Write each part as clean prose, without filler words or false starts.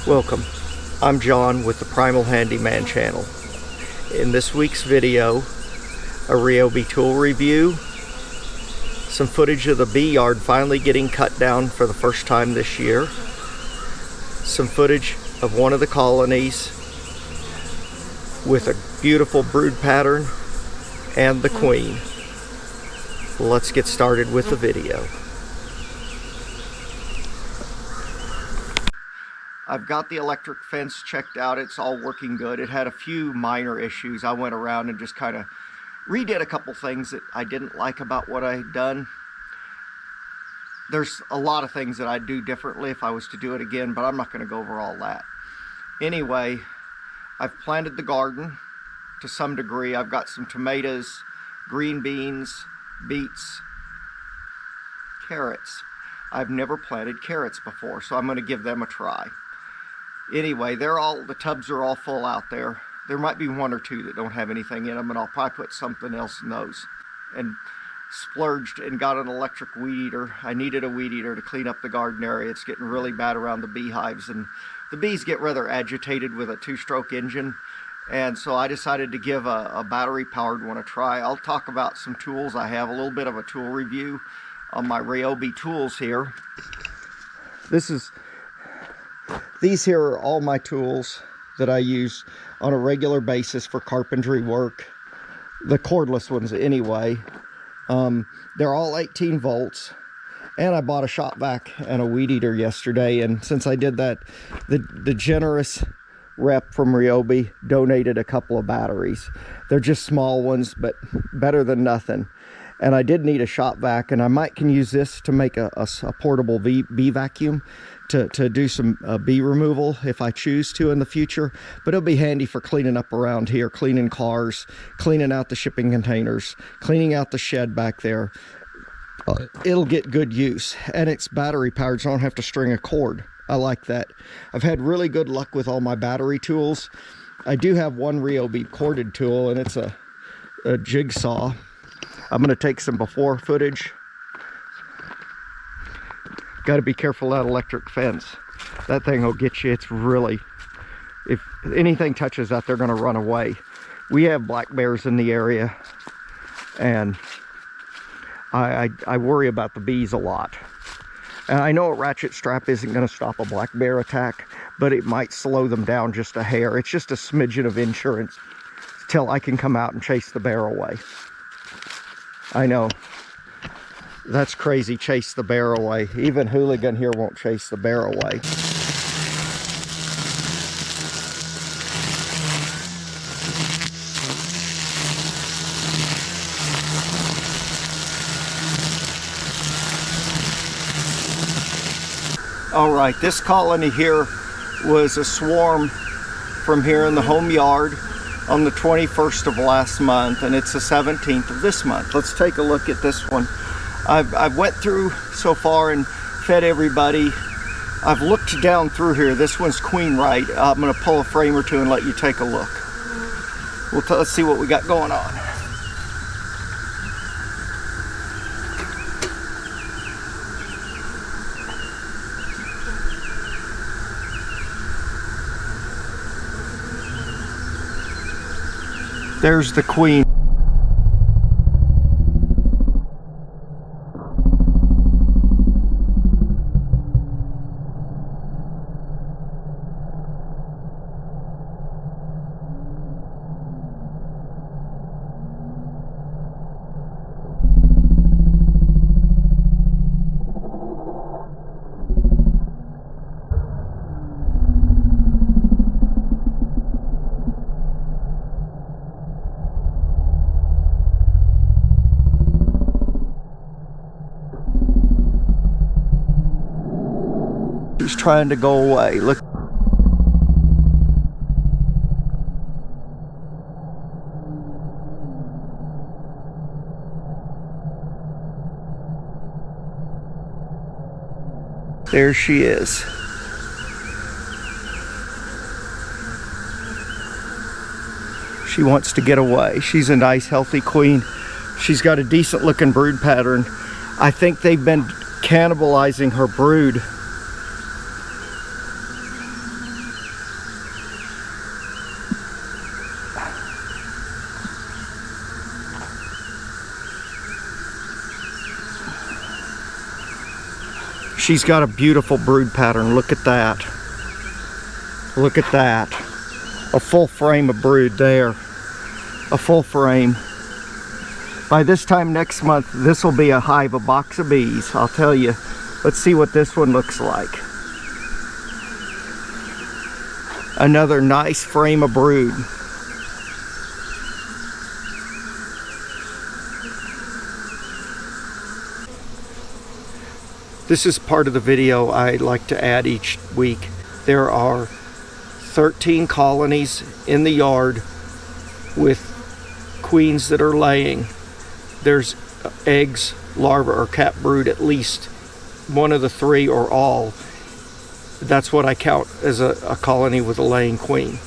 Welcome, I'm John with the Primal Handyman channel. In this week's video, a Ryobi tool review, some footage of the bee yard finally getting cut down for the first time this year, some footage of one of the colonies with a beautiful brood pattern, and the queen. Let's get started with the video. I've got the electric fence checked out. It's all working good. It had a few minor issues. I went around and just kind of redid a couple things that I didn't like about what I had done. There's a lot of things that I'd do differently if I was to do it again, but I'm not going to go over all that. Anyway, I've planted the garden to some degree. I've got some tomatoes, green beans, beets, carrots. I've never planted carrots before, so I'm going to give them a try. Anyway, the tubs are all full out there. There might be one or two that don't have anything in them, and I'll probably put something else in those. And splurged and got an electric weed eater. I needed a weed eater to clean up the garden area. It's getting really bad around the beehives, and the bees get rather agitated with a two-stroke engine. And so I decided to give a battery-powered one a try. I'll talk about some tools I have, a little bit of a tool review on my Ryobi tools here. These here are all my tools that I use on a regular basis for carpentry work. The cordless ones anyway. They're all 18 volts. And I bought a shop vac and a weed eater yesterday. And since I did that, the generous rep from Ryobi donated a couple of batteries. They're just small ones, but better than nothing. And I did need a shop vac, and I can use this to make a portable bee vacuum to do some bee removal if I choose to in the future. But it'll be handy for cleaning up around here, cleaning cars, cleaning out the shipping containers, cleaning out the shed back there. It'll get good use, and it's battery powered, so I don't have to string a cord. I like that. I've had really good luck with all my battery tools. I do have one Ryobi corded tool, and it's a jigsaw. I'm going to take some before footage. Got to be careful of that electric fence. That thing will get you. It's really, if anything touches that, they're going to run away. We have black bears in the area, and I worry about the bees a lot. And I know a ratchet strap isn't going to stop a black bear attack, but it might slow them down just a hair. It's just a smidgen of insurance till I can come out and chase the bear away. I know. That's crazy, chase the bear away. Even Hooligan here won't chase the bear away. All right, this colony here was a swarm from here in the home yard on the 21st of last month, and it's the 17th of this month. Let's take a look at this one. I've went through so far and fed everybody. I've looked down through here. This one's queen right. I'm going to pull a frame or two and let you take a look. Let's see what we got going on. There's the queen. He's trying to go away. Look. There she is. She wants to get away. She's a nice, healthy queen. She's got a decent looking brood pattern. I think they've been cannibalizing her brood. She's got a beautiful brood pattern. Look at that. Look at that. A full frame of brood there. A full frame. By this time next month, this will be a hive, a box of bees. I'll tell you. Let's see what this one looks like. Another nice frame of brood. This is part of the video I like to add each week. There are 13 colonies in the yard with queens that are laying. There's eggs, larvae, or capped brood, at least one of the three or all. That's what I count as a colony with a laying queen.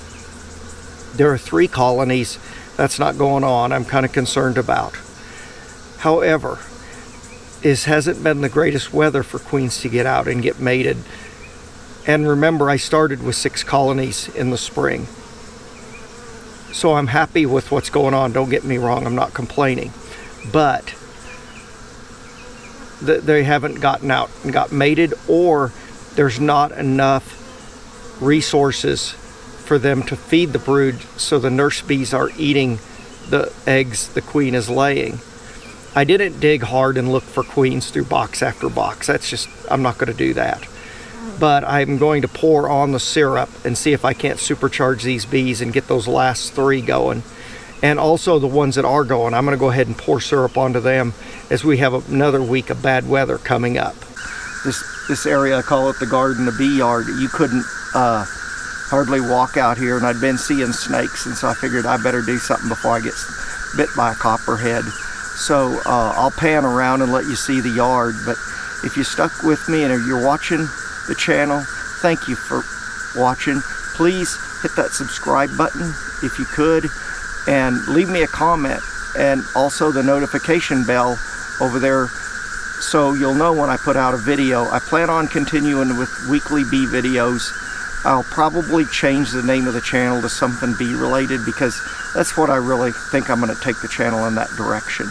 There are 3 colonies that's not going on. I'm kind of concerned about. However, it hasn't been the greatest weather for queens to get out and get mated. And remember, I started with 6 colonies in the spring. So I'm happy with what's going on. Don't get me wrong, I'm not complaining. But they haven't gotten out and got mated, or there's not enough resources for them to feed the brood, so the nurse bees are eating the eggs the queen is laying. I didn't dig hard and look for queens through box after box. That's just, I'm not going to do that. But I'm going to pour on the syrup and see if I can't supercharge these bees and get those last 3 going. And also the ones that are going, I'm going to go ahead and pour syrup onto them as we have another week of bad weather coming up. This area, I call it the garden, the bee yard. You couldn't hardly walk out here, and I'd been seeing snakes, and so I figured I better do something before I get bit by a copperhead. So I'll pan around and let you see the yard. But if you stuck with me and if you're watching the channel, thank you for watching. Please hit that subscribe button if you could, and leave me a comment, and also the notification bell over there so you'll know when I put out a video. I plan on continuing with weekly bee videos. I'll probably change the name of the channel to something bee related, because that's what I really think I'm going to take the channel in, that direction.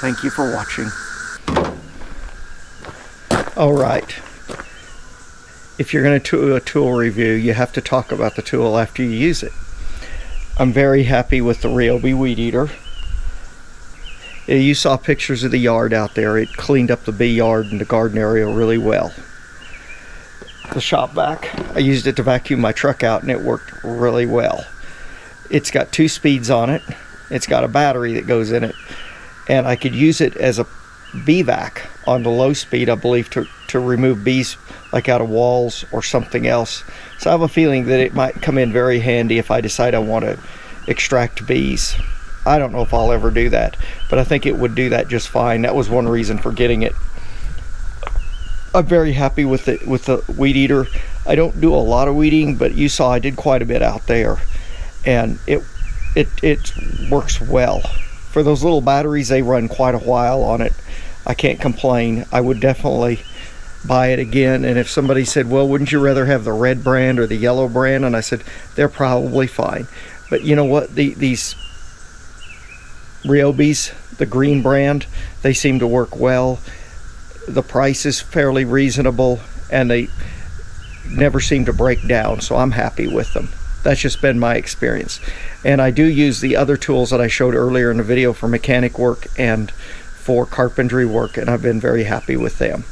Thank you for watching. All right. If you're going to do a tool review, you have to talk about the tool after you use it. I'm very happy with the Ryobi Weed Eater. You saw pictures of the yard out there. It cleaned up the bee yard and the garden area really well. The shop vac, I used it to vacuum my truck out, and it worked really well. It's got 2 speeds on it. It's got a battery that goes in it, and I could use it as a bee vac on the low speed, I believe, to remove bees like out of walls or something else. So I have a feeling that it might come in very handy if I decide I want to extract bees. I don't know if I'll ever do that, but I think it would do that just fine. That was one reason for getting it. I'm very happy with the weed eater. I don't do a lot of weeding, but you saw I did quite a bit out there, and it works well. For those little batteries, they run quite a while on it. I can't complain. I would definitely buy it again. And if somebody said, well, wouldn't you rather have the red brand or the yellow brand? And I said, they're probably fine. But you know what? These Ryobis, the green brand, they seem to work well. The price is fairly reasonable, and they never seem to break down, so I'm happy with them. That's just been my experience. And I do use the other tools that I showed earlier in the video for mechanic work and for carpentry work, and I've been very happy with them.